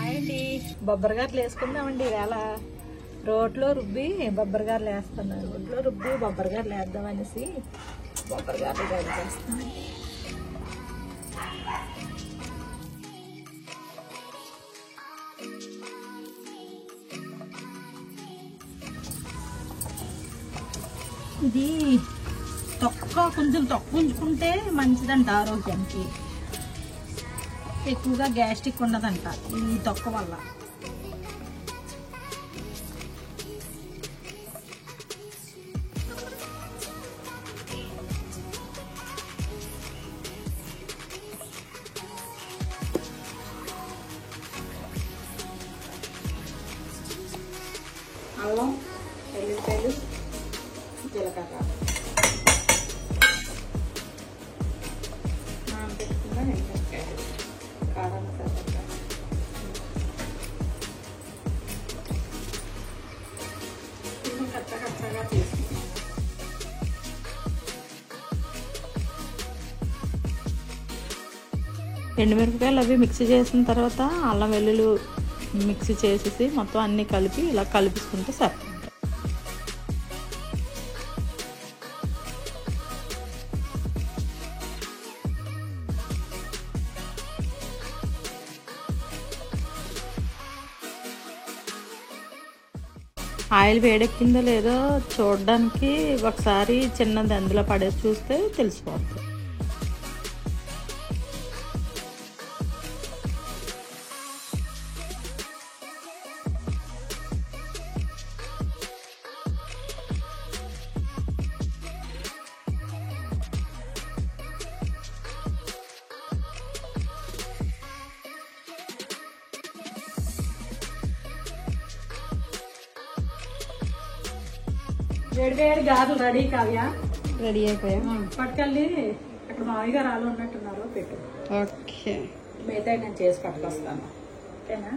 అండి బొబ్బరిగారులు వేసుకుందామండి. ఇవాళ రోట్లో రుబ్బి బొబ్బరిగారులు వేస్తున్నాను. రోట్లో రుబ్బి బొబ్బరిగారులు వేద్దామనేసి బొబ్బరిగారులు రెడీ చేస్తున్నాను. ఇది కొంచెం తక్కువ ఉంచుకుంటే మంచిదంట ఆరోగ్యానికి. ఎక్కువగా గ్యాస్ట్రిక్ ఉండదంట ఈ తొక్క వల్ల. అల్లం, ఎల్లిపాయలు, జీలకర్ర నానబెట్టుకున్న ఎండుమిరపకాయలు, కారం సరిపడా, కచ్చగా తీసుకున్నాను. ఎండుమిరపకాయలు అవి మిక్సీ చేసిన తర్వాత అల్లం వెల్లుల్లి మిక్సీ చేసేసి మొత్తం అన్నీ కలిపి ఇలా కలిపిస్తుంటే సరిపోతుంది. ఆయిల్ వేడెక్కిందో లేదో చూడడానికి ఒకసారి చిన్నది అందులో పడేసి చూస్తే తెలిసిపోతుంది. వేడి గాజులు రెడీ కావ్యా? రెడీ అయిపోయా? పట్టుకెళ్ళి అక్కడ మామయ్య గారు ఆలు ఉన్నట్టున్నారు, పెట్టు. ఓకే, మిగతా నేను చేసి పట్టుకొస్తాను. ఓకేనా?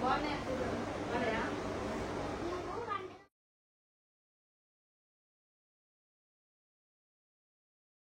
బాగున్నాయి.